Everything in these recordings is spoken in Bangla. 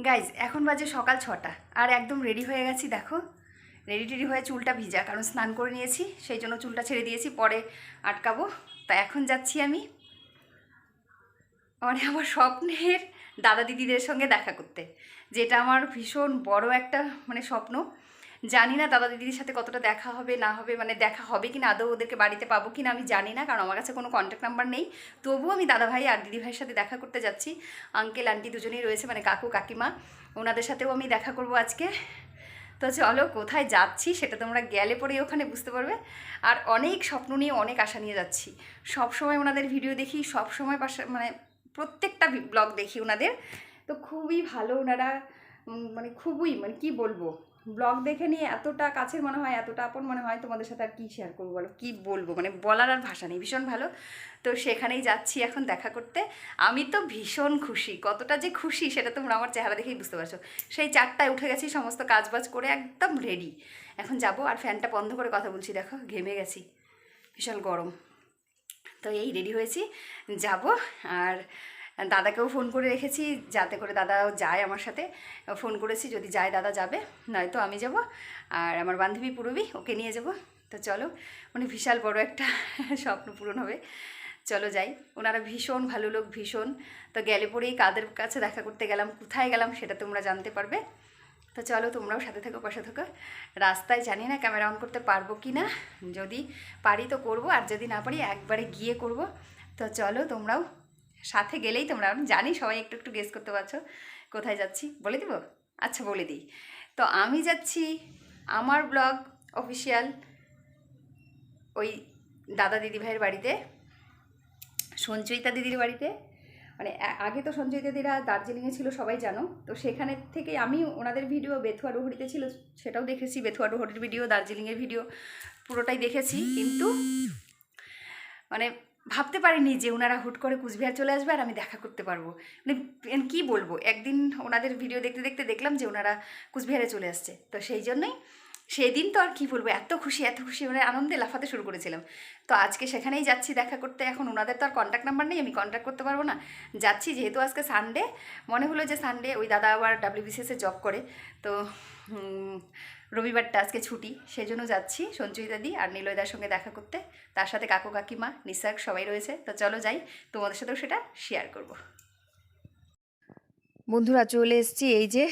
গাইজ এখন বাজে সকাল 6টা আর একদম রেডি হয়ে গেছি। দেখো রেডি হয়ে চুলটা ভিজা, কারণ স্নান করে নিয়েছি, সেই জন্য চুলটা ছেড়ে দিয়েছি, পরে আটকাবো। তা এখন যাচ্ছি আমি আমার স্বপ্নের দাদা দিদিদের সঙ্গে দেখা করতে, যেটা আমার ভীষণ বড় একটা স্বপ্ন। জানি না দাদা দিদির সাথে কতটা দেখা হবে না হবে, দেখা হবে কি না, আদৌ ওদেরকে বাড়িতে পাবো কি না আমি জানি না, কারণ আমার কাছে কোনো কন্ট্যাক্ট নাম্বার নেই। তবুও আমি দাদা ভাই আর দিদি ভাইয়ের সাথে দেখা করতে যাচ্ছি। আঙ্কেল আন্টি দুজনেই রয়েছে, কাকু কাকিমা, ওনাদের সাথেও আমি দেখা করব আজকে। তো চলো কোথায় যাচ্ছি সেটা তোমরা গেলে পরেই ওখানে বুঝতে পারবে। আর অনেক স্বপ্ন নিয়ে অনেক আশা নিয়ে যাচ্ছি। সব সময় ওনাদের ভিডিও দেখি, সব সময় পাশে প্রত্যেকটা ব্লগ দেখি ওনাদের। তো খুবই ভালো ওনারা, খুবই কি বলবো, ব্লগ দেখে নিয়ে এতটা কাছের মনে হয়, এতটা আপন মনে হয়। তোমাদের সাথে আর কী শেয়ার করবো বলো, কী বলবো, বলার আর ভাষা নেই। ভীষণ ভালো। তো সেখানেই যাচ্ছি এখন দেখা করতে। আমি তো ভীষণ খুশি, কতটা যে খুশি সেটা তোমরা আমার চেহারা দেখেই বুঝতে পারছো। সেই 4টায় উঠে গেছি, সমস্ত কাজবাজ করে একদম রেডি, এখন যাব। আর ফ্যানটা বন্ধ করে কথা বলছি, দেখো ঘেমে গেছি, ভীষণ গরম। তো এই রেডি হয়েছি, যাব। আর দাদাকেও ফোন করে রেখেছি, যাতে করে দাদাও যায় আমার সাথে। ফোন করেছি, যদি যায় দাদা যাবে, নয়তো আমি যাব। আর আমার বান্ধবী পূরবী, ওকে নিয়ে যাব। তো চলো, বিশাল বড় একটা স্বপ্ন পূরণ হবে। চলো যাই। ওনারা ভীষণ ভালো লোক, ভীষণ। তো গেলে পরেই কাদের কাছে দেখা করতে গেলাম, কোথায় গেলাম সেটা তোমরা জানতে পারবে। তো চলো তোমরাও সাথে থেকো, পাশে থেকো। রাস্তায় জানি না ক্যামেরা অন করতে পারবো কি না, যদি পারি তো করব, আর যদি না পারি একবারে গিয়ে করব। তো চলো তোমরাও সাথে গেলেই তোমরা, আমি জানি সবাই একটু একটু গেস করতে পারছো কোথায় যাচ্ছি। বলে দিব? আচ্ছা বলে দিই। তো আমি যাচ্ছি আমার ব্লগ অফিসিয়াল ওই দাদা দিদিভাইয়ের বাড়িতে, সঞ্চয়িতা দিদির বাড়িতে। আগে তো সঞ্চয়িতা দিদিরা দার্জিলিংয়ে ছিল, সবাই জানো। তো সেখানে থেকে আমি ওনাদের ভিডিও বেথুয়া ডুহরিতে ছিল সেটাও দেখেছি, বেথুয়া ডুহরির ভিডিও, দার্জিলিংয়ের ভিডিও পুরোটাই দেখেছি। কিন্তু ভাবতে পারিনি যে ওনারা হুট করে কুচবিহার চলে আসবে আর আমি দেখা করতে পারবো। কি বলবো, একদিন ওনাদের ভিডিও দেখতে দেখতে দেখলাম যে ওনারা কুচবিহারে চলে আসছে। তো সেই জন্যই সেদিন তো আর কি বলবো, এত খুশি আনন্দে লাফাতে শুরু করেছিলাম। তো আজকে সেখানেই যাচ্ছি দেখা করতে। এখন ওনাদের তো আর কন্ট্যাক্ট নাম্বার নেই, আমি কন্ট্যাক্ট করতে পারবো না। যাচ্ছি যেহেতু আজকে সানডে, মনে হলো যে সানডে, ওই দাদা আবার WBCS-এ জব করে, তো রবিবারটা আজকে ছুটি, সেই জন্য যাচ্ছি সঞ্চয়িতা দি আর নিলয়দার সঙ্গে দেখা করতে। তার সাথে কাকু কাকিমা, নিসাক সবাই রয়েছে। তো চলো যাই, তোমাদের সাথেও সেটা শেয়ার করব। বন্ধুরা চলে এসেছি, এই যে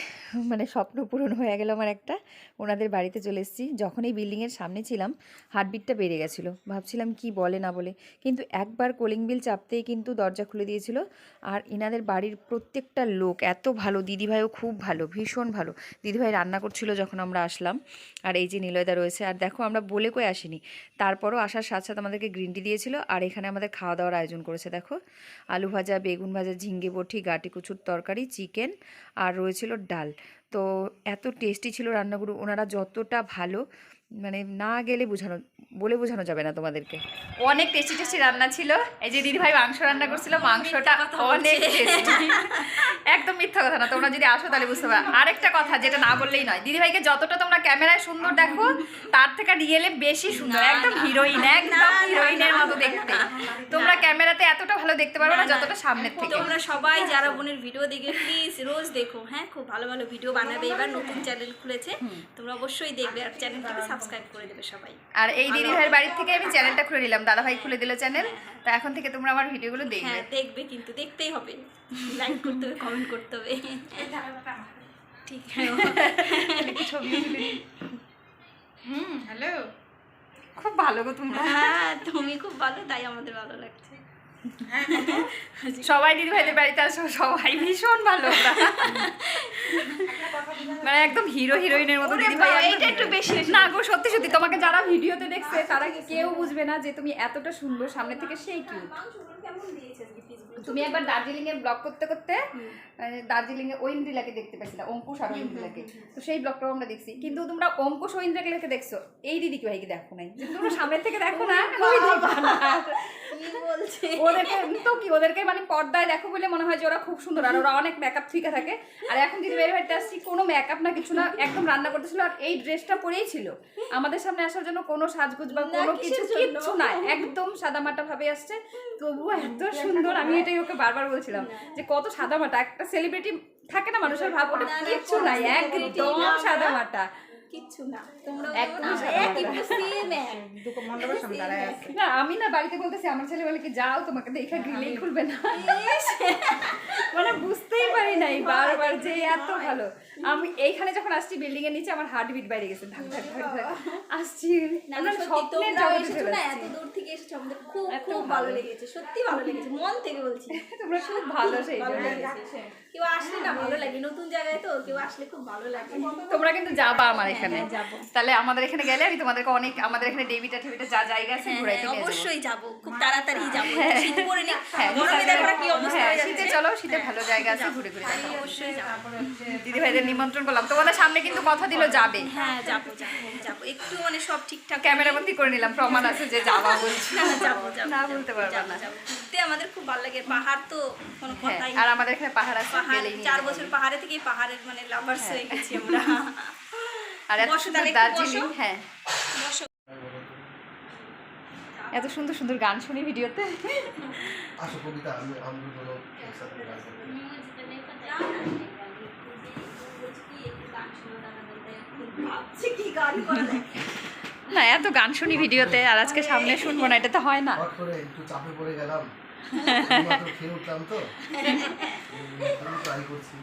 স্বপ্ন পূরণ হয়ে গেল আমার একটা। ওনাদের বাড়িতে চলে এসেছি। যখন এই বিল্ডিংয়ের সামনে ছিলাম, হার্টবিটটা বেড়ে গেছিলো, ভাবছিলাম কি বলে না বলে, কিন্তু একবার কলিং বিল চাপতেই কিন্তু দরজা খুলে দিয়েছিল। আর এনাদের বাড়ির প্রত্যেকটা লোক এত ভালো, দিদিভাইও খুব ভালো, ভীষণ ভালো। দিদিভাই রান্না করছিল যখন আমরা আসলাম। আর এই যে নিলয়দা রয়েছে। আর দেখো আমরা বলে কয়ে আসিনি, তারপরও আসার সাথে সাথে আমাদেরকে গ্রিন টি দিয়েছিল। আর এখানে আমাদের খাওয়া দাওয়ার আয়োজন করেছে। দেখো আলু ভাজা, বেগুন ভাজা, ঝিঙ্গে বটি, গাটি কচুর তরকারি, চিকেন, আর রয়েছিল ডাল। তো এত টেস্টি ছিল রান্নাগুলো। ওনারা যতটা ভালো, না গেলে বলে বোঝানো যাবে না তোমাদেরকে। অনেক টেস্টি টেস্টি রান্না ছিল। এই যে দিদিভাই মাংস রান্না করছিল, মাংসটা অনেক টেস্টি। একদম মিথ্যা কথা না, তোমরা যদি আসো তাহলে বুঝতে পারো। আরেকটা কথা যেটা না বললেই নয়, দিদিভাইকে যতটা তোমরা ক্যামেরায় সুন্দর দেখো, তার থেকে রিয়েলে বেশি সুন্দর, একদম হিরোইন, একদম হিরোইনের মতো দেখতে। তোমরা ক্যামেরাতে এতটা ভালো দেখতে পারবে না যতটা সামনের থেকে। তোমরা সবাই যারা বোনের ভিডিও দেখে প্লিজ রোজ দেখো, হ্যাঁ খুব ভালো ভালো ভিডিও বানাবে। এবার নতুন চ্যানেল খুলেছে, তোমরা অবশ্যই দেখবে আর চ্যানেলটাকে সাবস্ক্রাইব করে দেবে সবাই। আর এই দিদিভাইয়ের বাড়ির থেকে আমি চ্যানেলটা খুলে নিলাম, দাদাভাই খুলে দিল চ্যানেল। তো এখন থেকে তোমরা আমার ভিডিওগুলো দেখবে। হ্যাঁ দেখবে, কিন্তু দেখতেই হবে, লাইক করতে হবে, কমেন্ট করতে হবে। ঠিক ছবি হ্যালো, খুব ভালো গো তোমরা। হ্যাঁ তুমি খুব ভালো, তাই আমাদের ভালো লাগছে। সবাই দিদিভাইদের বাড়িতে আসো, সবাই ভীষণ ভালো। একদম হিরো হিরোইনের মতো দিদিভাই। এটা একটু বেশি না গো, সত্যি সত্যি তোমাকে যারা ভিডিওতে দেখছে তারা কেউ বুঝবে না যে তুমি এতটা সুন্দর, সামনে থেকে সেই কিউট। তুমি একবার দার্জিলিং এর ব্লগ করতে করতে দার্জিলিং এ ঐন্দ্রিলাকে দেখতে পাইছিলা, অঙ্কুশ আর ঐন্দ্রিলাকে। তো সেই ব্লগটাও আমরা দেখছি, কিন্তু তোমরা অঙ্কুশ ঐন্দ্রিলাকে দেখছো, এই দিদি ভাইকে দেখো নাই। তোমরা সামনে থেকে দেখো না, কি বলছে ওদেরকে তো কি, ওদেরকে পর্দায় দেখো বলে মনে হয় যে ওরা খুব সুন্দর, আর ওরা অনেক মেকআপ ঠিক থাকে। আর এখন দিদি বের হইতে আসছি, কোনো মেকআপ না, কিছু না, একদম রান্না করতেছিল। আর এই ড্রেসটা পরেই ছিল আমাদের সামনে আসার জন্য, কোনো সাজগুজ বা কোনো কিচ্ছু না, একদম সাদামাটা ভাবে আসছে। তবুও এত সুন্দর, আমি এটাই ওকে বারবার বলছিলাম যে কত সাদামাটা একটা সেলিব্রিটি থাকে না মানুষের ভাব, ওটা কিচ্ছু নাই, একদম সাদা মাটা, কিচ্ছু না, তোমরা একদম সাদা মাটা। দুটো মণ্ডপের সামনে দাঁড়ায় আছে। না আমি না বাড়িতে বলতেছি, আমার ছেলে বলে কি যাও তোমাকে দেখা গ্রিলেই খুলবে না, মানে বুঝতেই পারি নাই বারবার যে এত ভালো। আমি এইখানে যখন আসছি বিল্ডিং এর নিচে আমার হার্ট বিট বাইরে গেছে, ধাক ধাক ধাক ধাক আসছি, আমরা স্বপ্নের জগতে চলে না, আসছি। এত দূর থেকে এসেছো, আমাদের খুব খুব ভালো লেগেছে, সত্যি ভালো লেগেছে, মন থেকে বলছি। তোমরা খুব ভালো, সেই ভালো জন্য। লেগেছে, কেউ আসলে না ভালো লাগে, নতুন জায়গায় তো কেউ আসলে খুব ভালো লাগে। তোমরা কিন্তু যাবা আমার এখানে, হ্যাঁ, যাবো। তাহলে আমাদের এখানে গেলে আমি তোমাদেরকে অনেক, আমাদের এখানে ডেভিটা ঠেভিটা যা জায়গা আছে ঘুরাইতে নিয়ে যাবো। অবশ্যই যাবো, খুব তাড়াতাড়ি যাবো, শীত পড়ে নি, হ্যাঁ, গরমে দেখো না কি অবস্থা হ্যাঁ, হয়ে শীতে যাচ্ছে। চলো, শীতে ভালো জায়গা আছে, ঘুরে ঘুরে আমি দেখাবো। অবশ্যই যাবো। তারপরে হচ্ছে দিদি ভাইদের নিমন্ত্রণ করলাম, তোমাদের সামনে কিন্তু কথা দিল যাবে, হ্যাঁ যাবো যাবো যাবো, একটু মানে সব ঠিকঠাক ক্যামেরা বন্দি করে নিলাম, প্রমাণ আছে যে যাওয়া বলছি, যাবো যাবো না বলতে পারবো যাবো না। যাবো, ঘুরতে আমাদের খুব ভালো লাগে, পাহাড় তো কোনো হ্যাঁ, কথাই আর নেই। আমাদের এখানে পাহাড় আছে, পাহাড় গেলেই নিয়ে 4 যাবো। বছর পাহাড়ে থেকেই পাহাড়ের মানে লাভার্স হয়ে গেছি আমরা। আর এত বসো সুন্দর তাহলে, একটু দার্জিলিং, বসো। হ্যাঁ বসো। এত সুন্দর সুন্দর গান শুনি ভিডিওতে। আসো কবিতা, আমি দুটো একসাথে গান করবো। ভাবছি কি গান করা যায়। না এত গান শুনি ভিডিওতে, আর আজকে সামনে শুনবো না, এটা তো হয় না। হট করে একটু চাপে পড়ে গেলাম, মাত্র খেয়ে উঠলাম তো, আমি ট্রাই করছি।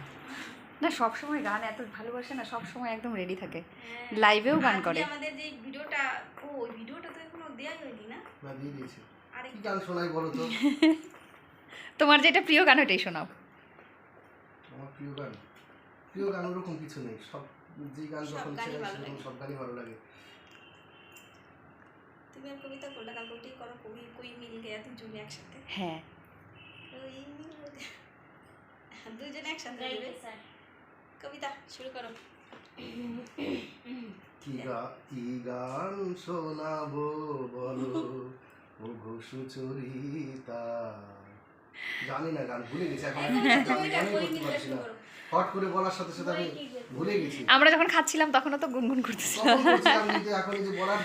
না সবসময় গান এত ভালোবাসে না, সবসময় একদম রেডি থাকে, লাইভেও গান করে। আজকে আমাদের যে ভিডিওটা, ওই ভিডিওটা তো এখনো দেয়াই হয়নি না। না দিয়ে দিয়েছি। আরে কি গান শোনাই বলো তো? তোমার যেটা প্রিয় গান ওটাই শোনাও। আমার প্রিয় গান ওরকম কিছু নেই, সব যে গান সব যখন গানই ছেড়ে ভালো সেরকম লাগে। সব গানই ভালো লাগে। তুমি আর কবিতা করলে কাল ওটাই করো, কই মিল গয়া দুজনে একসাথে, হ্যাঁ কই মিল গয়া, দুজনে একসাথে দেবে। কবিতা শুরু করো। কি গান শোনাবো বলো ও ঘো সুচরিতা, জানি না গান, ভুলে গেছি এখন, গান মনেই করতে পারছি না, হট করে বলার সাথে সাথে আমি ভুলে গেছি। আমরা যখন খাচ্ছিলাম তখনও তো গুনগুন করতেছিলাম। তখন করছিলাম, কিন্তু এখন এই যে বলার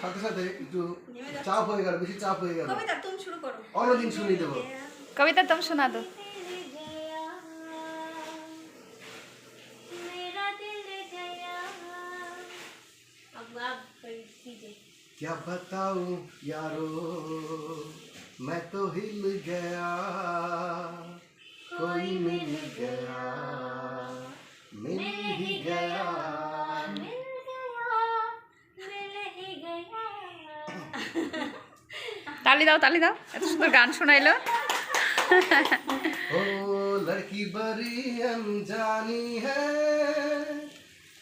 সাথে সাথে একটু চাপ হয়ে গেল, বেশি চাপ হয়ে গেল। কবিতা তুমি শুরু করো। অন্যদিন শুনিয়ে দেবো। কবিতা তুমি শোনা দো। क्या बताऊं यारो मैं तो हिल गया, कोई मिल गया, मिल ही गया। তালি দাও তালি দাও, এত সুন্দর গান শোনাইলো। ओ लड़की बड़ी अनजानी है,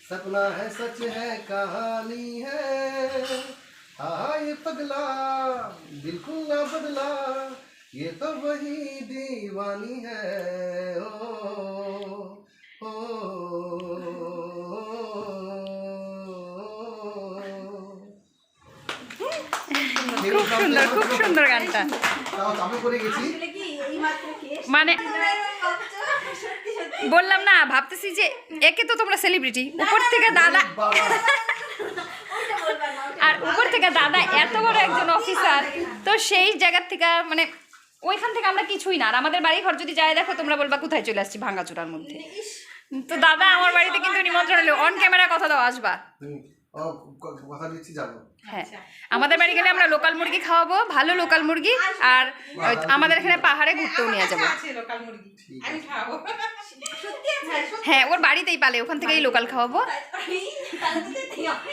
सपना है सच है कहानी है, हाय पगला दिल को ना बदला, ये तो वही दीवानी है। ओ ओ, খুব সুন্দর, খুব সুন্দর গানটা। তাও চাপে পড়ে গেছি। আসলে কি এই মাত্র খেয়ে মানে সত্যি সত্যি বললাম না, ভাবতেছি যে একে তো তোমরা সেলিব্রিটি, উপর থেকে দাদা, বাবা ওইটা বলবা না। আর উপর থেকে দাদা এত বড় একজন অফিসার, তো সেই জায়গার থেকে মানে ওইখান থেকে আমরা কিছুই না। আর আমাদের বাড়ি ঘর যদি যায় দেখো তোমরা বলবা কোথায় চলে আসছি, ভাঙাচোরার মধ্যে। তো দাদা আমার বাড়িতে কিন্তু নিমন্ত্রণ হলো, অন ক্যামেরা কথা দাও, আসবা। হুম, ও কথা দিচ্ছি যাবো। হ্যাঁ আমাদের বাড়ি গেলে আমরা লোকাল মুরগি খাওয়াবো, ভালো লোকাল মুরগি, আর আমাদের এখানে পাহাড়ে ঘুরতেও নিয়ে যাবো। আছে লোকাল মুরগি, আমি খাবো। সত্যি আছে হ্যাঁ ওর বাড়িতেই পালে, ওখান থেকেই লোকাল খাওয়াবো, তাহলে তো যেতেই হবে।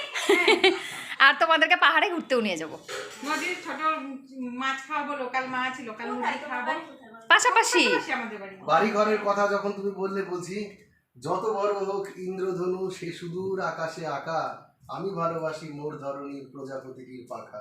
আর তোমাদেরকে পাহাড়ে ঘুরতেও নিয়ে যাবো নদীর ছোট মাছ খাওয়াবো, লোকাল মাছ, লোকাল মুরগি খাওয়াবো। পাশাপাশি। পাশাপাশি আমাদের বাড়ি। বাড়ি ঘরের কথা যখন তুমি বললে বলছি, যত বড় হোক ইন্দ্রধনু সে সুদূর আকাশে আঁকা, আমি ভালোবাসি মোর ধরনীর প্রজাপতির পাখা।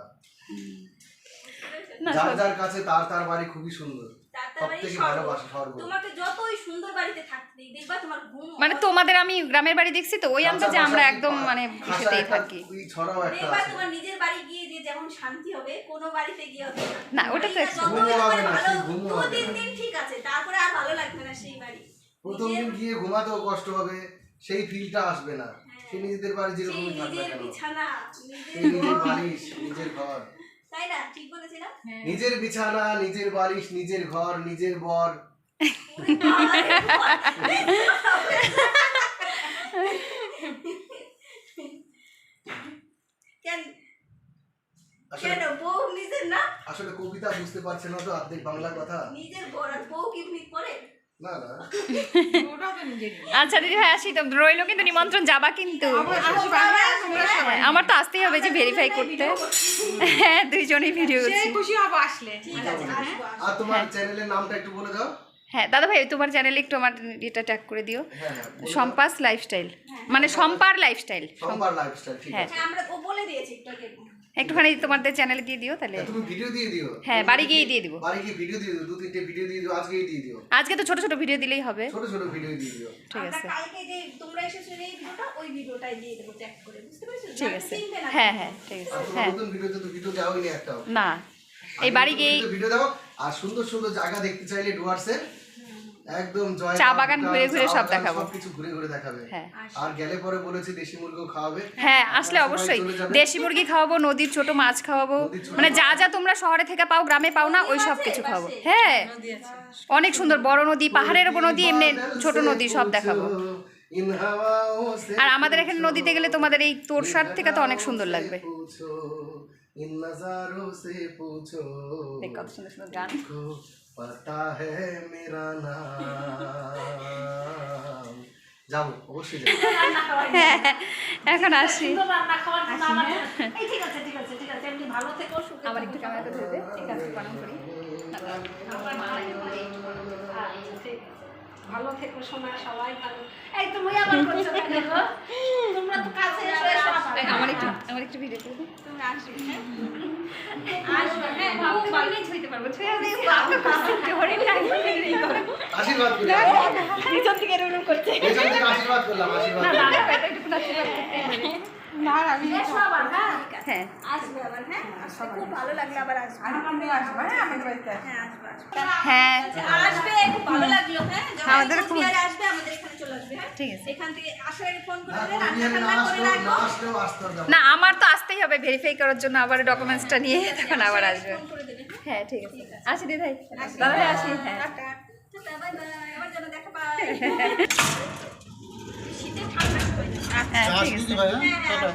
না, যার যার কাছে তার তার বাড়ি খুবই সুন্দর, তার সব বাড়ি থেকে স্বর্গ। ভালোবাসা স্বর্গ। তোমাকে যতই সুন্দর বাড়িতে থাকতে দিই, দেখবা তোমার ঘুম মানে তোমাদের আমি গ্রামের বাড়ি দেখছি তো ওই আন্দাজে আমরা একদম মানে সেটাই থাকি। ওই ছড়াও একটা দেখবা আছে। তোমার নিজের বাড়ি গিয়ে যে যেমন শান্তি হবে, কোনো বাড়িতে গিয়ে হবে না, ওটা তো বাড়িটা যতই ঘুমও হবে তোমার না, ভালো, সেই ঘুমও হবে 2-3 না। দিন ঠিক আছে, তারপরে আর ভালো লাগবে না সেই বাড়ি। প্রথম দিন গিয়ে ঘুমাতেও কষ্ট হবে, সেই ফিলটা আসবে না। সে নিজেদের বাড়ি সেই যেরকমই থাকবে নিজের কেন, বিছানা, সেই নিজের ঘর। বালিশ, নিজের ঘর, তাই না? ঠিক বলেছি না? নিজের বিছানা, নিজের বালিশ, নিজের ঘর, নিজের বর, কেন আসলে কেন বউ নিজের না আসলে কবিতা বুঝতে পারছে না তো অর্ধেক বাংলা কথা। নিজের বউ কি মিট করে না না ওটাও তো নিজেরই। আচ্ছা দিদি ভাই আসি তো, রইলো কিন্তু নিমন্ত্রণ, যাবা কিন্তু। আবার আসবা, হ্যাঁ, তোমরা সবাই। আমার তো আসতেই হবে যে ভেরিফাই করতে। হ্যাঁ দুইজনেই ভিডিও সে করছি। খুশি হবো আসলে। ঠিক আছে আসবো আর তোমার চ্যানেলের নামটা একটু বলে দাও। হ্যাঁ দাদা ভাই তোমার চ্যানেলে একটু আমার এটা ট্যাগ করে দিও, হ্যাঁ হ্যাঁ বলে দাও। সম্পাস লাইফস্টাইল, মানে সম্পার লাইফস্টাইল। সম্পার লাইফস্টাইল, ঠিক হ্যাঁ। আছে। হ্যাঁ আমরা ও বলে দিয়েছি একটু আগে একটুখানি তোমাদের চ্যানেলে দিয়ে দিও তাহলে। হ্যাঁ, তুমি ভিডিও দিয়ে দিও। হ্যাঁ, বাড়ি গিয়েই দিয়ে দিবো। বাড়ি গিয়ে ভিডিও দিয়ে দিও, 2-3টে ভিডিও দিয়ে দিও, আজকেই দিয়ে দিও। আজকে তো ছোট ছোট ভিডিও দিলেই হবে। ছোট ছোট ভিডিও দিয়ে দিও। ঠিক আমরা আছে কালকে যে তোমরা এসেছো এই ভিডিওটা ওই ভিডিওটাই দিয়ে দেবো ট্যাগ করে, বুঝতে পেরেছো? ঠিক যাতে আছে। চিনবে না। হ্যাঁ হ্যাঁ ঠিক আর আছে। তোমার হ্যাঁ নতুন ভিডিওতে তো ভিডিও দেওয়াই নেই একটাও। না এই বাড়ি গিয়েই ভিডিও দাও। আর সুন্দর সুন্দর জায়গা দেখতে চাইলে ডুয়ার্সে একদম জয় চা বাগান ঘুরে ঘুরে সব দেখাবো। সবকিছু ঘুরে ঘুরে দেখাবে। হ্যাঁ আর গেলে পরে বলেছি দেশি মুরগিও খাওয়াবে। হ্যাঁ আসলে সবাই অবশ্যই চলে যাবে। দেশি মুরগি খাওয়াবো, নদীর ছোট মাছ খাওয়াবো, নদীর ছোট মানে যা মাছ। যা তোমরা শহরে থেকে পাও গ্রামে পাও না ওই সব কিছু খাওয়াবো। হ্যাঁ অনেক সুন্দর বড় নদী, পাহাড়ের উপর নদী, এমনি ছোট নদী সব দেখাবো। ইন হাওয়াও সে আর আমাদের এখানে নদীতে গেলে তোমাদের এই তোরসার থেকে তো অনেক সুন্দর লাগবে। পুছো, ইন নজারো সে পুছো, দেখ কত সুন্দর সুন্দর গান। को पता है मेरा नाम। যাবো অবশ্যই যাবো। এখন আসি। রান্না খাওয়ার জন্য আমার এই ঠিক আছে ঠিক আছে ঠিক আছে, এমনি ভালো থেকো, সুখে আবার থেকো। একটু ক্যামেরাটা ধরে দে, ঠিক আছে প্রণাম করি। ভালো থেকো সোনা, সবাই ভালো। এই তুমি আবার করছো কেন গো? তোমরা তো কাছে এসো এসো দেখ, আমার একটু ভিডিও করে দে। তোমরা আসবে হ্যাঁ আসবে হ্যাঁ ভাবতে পারলেই ছুঁইতে পারবো, ছুঁয়ে আমি ভাবতে পারছি যে হরিণ টাইম এই করে। আশীর্বাদ করি। পিছন থেকে এরকম করছে। পেছন থেকে আশীর্বাদ করলাম, আশীর্বাদ না করলাম। দাঁড়া এটা একটু আশীর্বাদ করতে হবে। না, আমি এসো আবার হ্যাঁ হ্যাঁ আসবে আবার হ্যাঁ আসবে, খুব ভালো লাগলো আবার আসবে আমি আসবো, হ্যাঁ, আমাদের বাড়িতে আসবো। হ্যাঁ আসবে আসবে হ্যাঁ আসবে, খুব ভালো লাগলো হ্যাঁ। যখন আমাদের খুব- কুচবিহারে আসবে আমাদের এখানে চলে আসবে হ্যাঁ ঠিক আছে। এখান থেকে আসার আগে ফোন করে না, দেবে, রান্না বিহারে না টান্না করে আসলেও- না রাখবো। আসলেও আসতে হবে। না আমার তো আসতেই হবে ভেরিফাই করার জন্য, আবার ডকুমেন্টসটা নিয়ে তখন আবার আসবে। ফোন করে দেবে হ্যাঁ। হ্যাঁ ঠিক আছে আসি দিদি ভাই, দাদা ভাই আসি। হ্যাঁ টাটা টাটা বাই বাই, আবার যেন দেখা পাই। শীতে ঠান্ডা হয়ে যায়। হ্যাঁ ঠিক আছে। হ্যাঁ হ্যাঁ